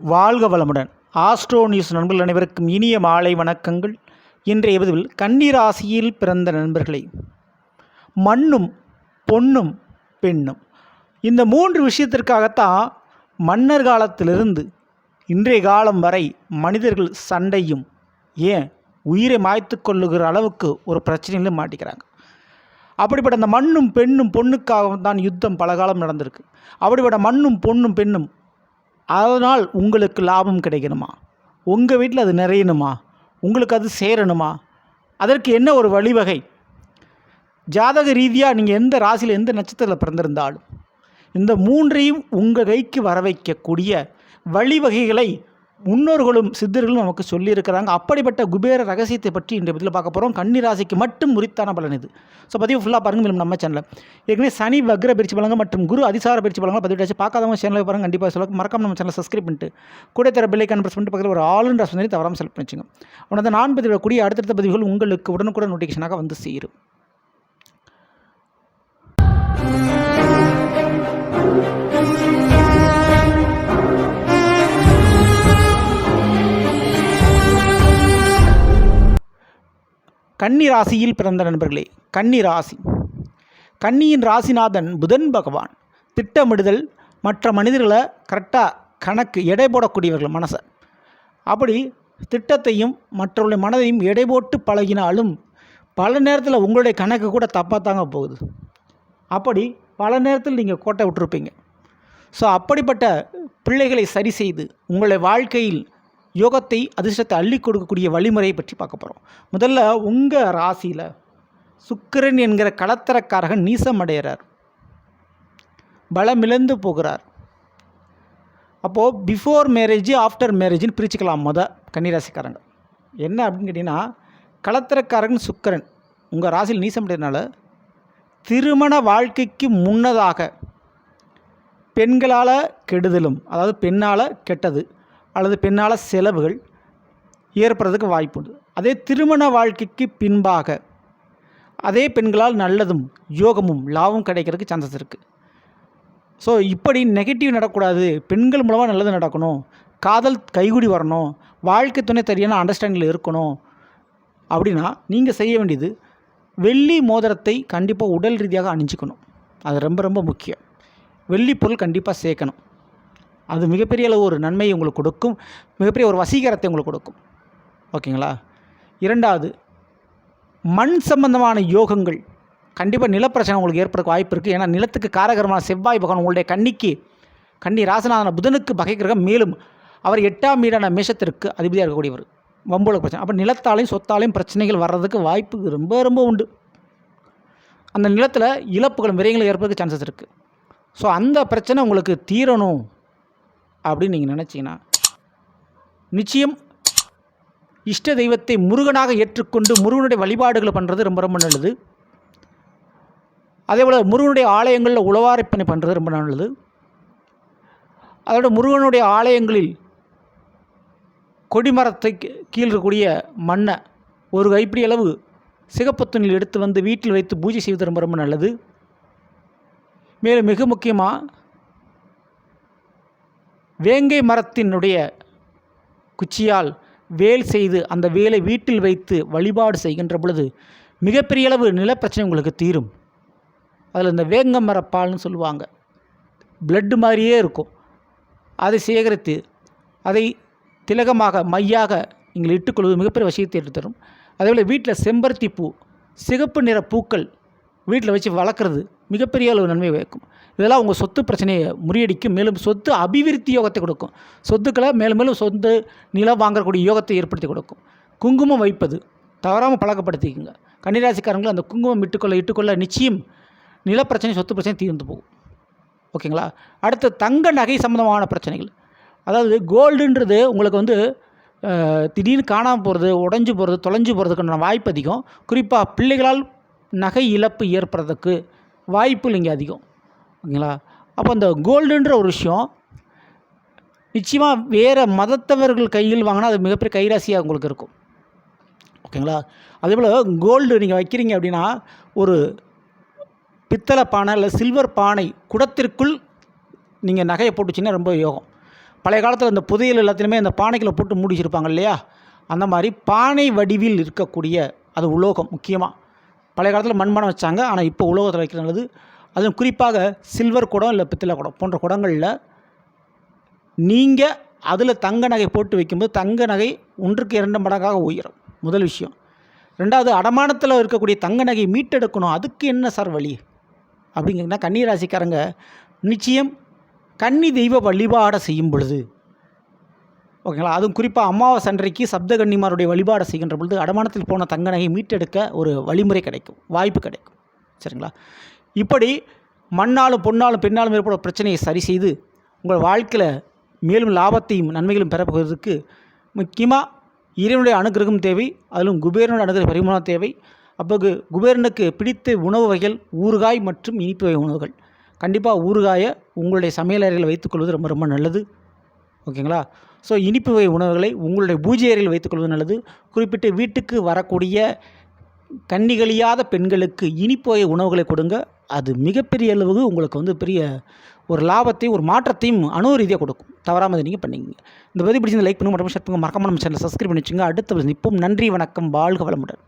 வாழ்க வளமுடன். Astro news நண்பர்கள் அனைவருக்கும் இனிய மாலை வணக்கங்கள். இன்றைய பதிவில் கன்னி ராசியில் பிறந்த நண்பர்களை மண்ணும் பொன்னும் பெண்ணும் இந்த மூன்று விஷயத்திற்காகத்தான் மன்னர் காலத்திலிருந்து இன்றைய காலம் வரை மனிதர்கள் சண்டையும் ஏன் உயிரை மாய்த்து கொள்ளுகிற அளவுக்கு ஒரு பிரச்சனையிலும் மாட்டிக்கிறாங்க. அப்படிப்பட்ட அந்த மண்ணும் பெண்ணும் பொண்ணுக்காக தான் யுத்தம் பல காலம் நடந்திருக்கு. அப்படிப்பட்ட மண்ணும் பொண்ணும் பெண்ணும் அதனால் உங்களுக்கு லாபம் கிடைக்கணுமா, உங்கள் வீட்டில் அது நிறையணுமா, உங்களுக்கு அது சேரணுமா, அதற்கு என்ன ஒரு வழிவகை? ஜாதக ரீதியாக நீங்கள் எந்த ராசியில் எந்த நட்சத்திரத்தில் பிறந்திருந்தாலும் இந்த மூன்றையும் உங்கள் கைக்கு வர வைக்கக்கூடிய வழிவகைகளை முன்னோர்களும் சித்தர்களும் நமக்கு சொல்லியிருக்கிறாங்க. அப்படிப்பட்ட குபேர ரகசியத்தை பற்றி இன்றைய பதில் பார்க்க போகிறோம். கன்னி ராசிக்கு மட்டும் உரித்தான பலன் இது. ஸோ பதிவு ஃபுல்லாக பாருங்கள். மேலும் நம்ம சேனலில் ஏற்கனவே சனி வக்ர பயிற்சி பலங்கள் மற்றும் குரு அதிசார பயிற்சி பலங்கள் பதிவிட்டாச்சு. பார்க்காதவங்க சேனலில் பாருங்கள். கண்டிப்பாக சொல்ல மறக்காம நம்ம சேனலை சப்ஸ்கிரைப் பண்ணிட்டு கூட தர பெல்லைக்கான ப்ரெஸ் பண்ணிட்டு பக்கத்தில் ஒரு ஆளுன்ற சொன்னி தவறாமல் செலக்ட் பண்ணிச்சுங்க. உடனே நான் பதிவிடக்கூடிய அடுத்தடுத்த பதிவுகள் உங்களுக்கு உடனுக்குடன் நோட்டிஃபிகேஷனாக வந்து சேரும். கன்னி ராசியில் பிறந்த நண்பர்களே, கன்னி ராசி, கன்னியின் ராசிநாதன் புதன் பகவான். திட்டமிடுதல், மற்ற மனிதர்களை கரெக்டாக கணக்கு எடை போடக்கூடியவர்கள் மனசை. அப்படி திட்டத்தையும் மற்றவருடைய மனதையும் எடை போட்டு பழகினாலும் பல நேரத்தில் உங்களுடைய கணக்கு கூட தப்பாக தாங்க போகுது. அப்படி பல நேரத்தில் நீங்கள் கோட்டை விட்டுருப்பீங்க. ஸோ அப்படிப்பட்ட பிள்ளைகளை சரி செய்து உங்களுடைய வாழ்க்கையில் யோகத்தை அதிர்ஷ்டத்தை அள்ளி கொடுக்கக்கூடிய வழிமுறையை பற்றி பார்க்க போகிறோம். முதல்ல உங்கள் ராசியில் சுக்கிரன் என்கிற களத்திரக்காரகன் நீசமடைகிறார், பலமிழந்து போகிறார். அப்போது பிஃபோர் மேரேஜ் ஆஃப்டர் மேரேஜ்னு பிரிச்சுக்கலாம். கன்னிராசிக்காரங்க என்ன அப்படின்னு கேட்டிங்கன்னா, களத்திரக்காரகன் சுக்கிரன் உங்கள் ராசியில் நீசமடைகிறதுனால திருமண வாழ்க்கைக்கு முன்னதாக பெண்களால் கெடுதலும், அதாவது பெண்ணால் கெட்டது அல்லது பெண்ணால் செலவுகள் ஏற்படுறதுக்கு வாய்ப்பு உண்டு. அதே திருமண வாழ்க்கைக்கு பின்பாக அதே பெண்களால் நல்லதும் யோகமும் லாபம் கிடைக்கிறதுக்கு சான்சஸ் இருக்குது. ஸோ இப்படி நெகட்டிவ் நடக்கக்கூடாது, பெண்கள் மூலமாக நல்லது நடக்கணும், காதல் கைகூடி வரணும், வாழ்க்கை துணை சரியான அண்டர்ஸ்டாண்டிங்கில் இருக்கணும் அப்படின்னா நீங்கள் செய்ய வேண்டியது வெள்ளி மோதிரத்தை கண்டிப்பாக உடல் ரீதியாக அணிஞ்சிக்கணும். அது ரொம்ப ரொம்ப முக்கியம். வெள்ளி பொருள் கண்டிப்பாக சேர்க்கணும். அது மிகப்பெரிய அளவு ஒரு நன்மையை உங்களுக்கு கொடுக்கும், மிகப்பெரிய ஒரு வசீகரத்தை உங்களுக்கு கொடுக்கும். ஓகேங்களா? இரண்டாவது, மண் சம்பந்தமான யோகங்கள் கண்டிப்பாக நிலப்பிரச்சனை உங்களுக்கு ஏற்படுறதுக்கு வாய்ப்பு இருக்குது. ஏன்னா நிலத்துக்கு காரகரமான செவ்வாய் பகவான் உங்களுடைய கன்னி ராசனான புதனுக்கு பகை கிரகம். மேலும் அவர் 8ஆம் வீடான மேஷத்திற்கு அதிபதியாக இருக்கக்கூடியவர். வம்போல பிரச்சனை. அப்போ நிலத்தாலையும் சொத்தாலையும் பிரச்சனைகள் வர்றதுக்கு வாய்ப்பு ரொம்ப ரொம்ப உண்டு. அந்த நிலத்தில் இழப்புகளும் விரயங்களும் ஏற்படுறதுக்கு சான்சஸ் இருக்குது. ஸோ அந்த பிரச்சனை உங்களுக்கு தீரணும் அப்படின்னு நீங்கள் நினச்சிங்கன்னா நிச்சயம் இஷ்ட தெய்வத்தை முருகனாக ஏற்றுக்கொண்டு முருகனுடைய வழிபாடுகளை பண்ணுறது ரொம்ப ரொம்ப நல்லது. அதே போல் முருகனுடைய ஆலயங்களில் உழவாரிப்பனை பண்ணுறது ரொம்ப நல்லது. அதோட முருகனுடைய ஆலயங்களில் கொடிமரத்தை கீழ் இருக்கக்கூடிய மண்ணை ஒரு கைப்பிடி அளவு சிகப்பு துணியில் எடுத்து வந்து வீட்டில் வைத்து பூஜை செய்வது ரொம்ப ரொம்ப நல்லது. மேலும் மிக முக்கியமாக வேங்கை மரத்தினுடைய குச்சியால் வேல் செய்து அந்த வேலை வீட்டில் வைத்து வழிபாடு செய்கின்ற பொழுது மிகப்பெரிய அளவு நிலப்பிரச்சனை உங்களுக்கு தீரும். அதில் இந்த வேங்க மரப்பால்னு சொல்லுவாங்க, பிளட்டு மாதிரியே இருக்கும். அதை சேகரித்து அதை திலகமாக மையாக நீங்கள் இட்டுக்கொள்வது மிகப்பெரிய விஷயத்தை எடுத்துத்தரும். அதேபோல் வீட்டில் செம்பருத்தி பூ, சிகப்பு நிற பூக்கள் வீட்டில் வச்சு வளர்க்குறது மிகப்பெரிய அளவு நன்மை வைக்கும். இதெல்லாம் உங்கள் சொத்து பிரச்சனையை முறியடிக்கும். மேலும் சொத்து அபிவிருத்தி யோகத்தை கொடுக்கும். சொத்துக்களை மேலும் மேலும் சொத்து நிலம் வாங்கக்கூடிய யோகத்தை ஏற்படுத்தி கொடுக்கும். குங்குமம் வைப்பது தவறாமல் பழக்கப்படுத்திக்கோங்க. கன்னிராசிக்காரங்களும் அந்த குங்குமம் இட்டுக்கொள்ள நிச்சயம் நிலப்பிரச்சனை சொத்து பிரச்சனை தீர்ந்து போகும். ஓகேங்களா? அடுத்து தங்க நகை சம்பந்தமான பிரச்சனைகள், அதாவது கோல்டுன்றது உங்களுக்கு திடீர்னு காணாமல் போகிறது, உடஞ்சி போகிறது, தொலைஞ்சு போகிறதுக்கான வாய்ப்பு அதிகம். குறிப்பாக பிள்ளைகளால் நகை இழப்பு ஏற்படுறதுக்கு வாய்ப்புகள் இங்கே அதிகம். ஓகேங்களா? அப்போ இந்த கோல்டுன்ற ஒரு விஷயம் நிச்சயமாக வேறு மதத்தவர்கள் கையில் வாங்கினா அது மிகப்பெரிய கைராசியாக உங்களுக்கு இருக்கும். ஓகேங்களா? அதேபோல் கோல்டு நீங்கள் வைக்கிறீங்க அப்படின்னா ஒரு பித்தளை பானை இல்லை சில்வர் பானை குடத்திற்குள் நீங்கள் நகையை போட்டுச்சிங்கன்னா ரொம்ப யோகம். பழைய காலத்தில் இந்த புதையல் எல்லாத்தையுமே இந்த பானைக்குள்ளே போட்டு மூடி வச்சுருப்பாங்க இல்லையா, அந்த மாதிரி பானை வடிவில் இருக்கக்கூடிய அது உலோகம். முக்கியமாக பழைய காலத்தில் மண்பானம் வச்சாங்க, ஆனால் இப்போ உலோகத்தில் வைக்கிறது நல்லது. அதுவும் குறிப்பாக சில்வர் குடம் இல்லை பித்தளை குடம் போன்ற குடங்களில் நீங்கள் அதில் தங்க நகை போட்டு வைக்கும்போது தங்க நகை 1க்கு 2 மடங்காக உயரும். முதல் விஷயம். 2வது, அடமானத்தில் இருக்கக்கூடிய தங்க நகை மீட்டெடுக்கணும். அதுக்கு என்ன சார் வழி அப்படிங்கன்னா, கன்னி ராசிக்காரங்க நிச்சயம் கன்னி தெய்வ வழிபாடை செய்யும் பொழுது, ஓகேங்களா, அதுவும் குறிப்பாக அமாவாசை அன்றைக்கு சப்த கன்னிமாருடைய வழிபாடை செய்கின்ற பொழுது அடமானத்தில் போன தங்க நகை மீட்டெடுக்க ஒரு வழிமுறை கிடைக்கும், வாய்ப்பு கிடைக்கும். சரிங்களா? இப்படி மண்ணாலும் பொன்னாலும் பெண்ணாலும் ஏற்பட பிரச்சனையை சரி செய்து உங்கள் வாழ்க்கையில் மேலும் லாபத்தையும் நன்மைகளும் பெறப்போவதற்கு முக்கியமாக இறைவனுடைய அனுகிரகம் தேவை. அதிலும் குபேரனுடைய அனுகிரக பரிமாணம் தேவை. அப்போ குபேரனுக்கு பிடித்த உணவு வகைகள் ஊறுகாய் மற்றும் இனிப்பு வகை உணவுகள். கண்டிப்பாக ஊறுகாயை உங்களுடைய சமையல் அறையில் வைத்துக்கொள்வது ரொம்ப ரொம்ப நல்லது. ஓகேங்களா? ஸோ இனிப்பு வகை உணவுகளை உங்களுடைய பூஜை அறையில் வைத்துக்கொள்வது நல்லது. குறிப்பிட்டு வீட்டுக்கு வரக்கூடிய கன்னிகளியாத பெண்களுக்கு இனிப்பு வகை உணவுகளை கொடுங்க. அது மிகப்பெரிய அளவுக்கு உங்களுக்கு பெரிய ஒரு லாபத்தையும் ஒரு மாற்றத்தையும் அணு ரீதியாக கொடுக்கும். தவறாமல் இதை நீங்கள் பண்ணிக்கங்க. இந்த பதிவு பிடிச்சிருந்த லைக் பண்ணுங்கள், மறக்காம நம்ம சேனலை சப்ஸ்கிரைப் பண்ணி வச்சுங்க. அடுத்த நிற்போம். நன்றி, வணக்கம், வாழ்க வளமுடன்.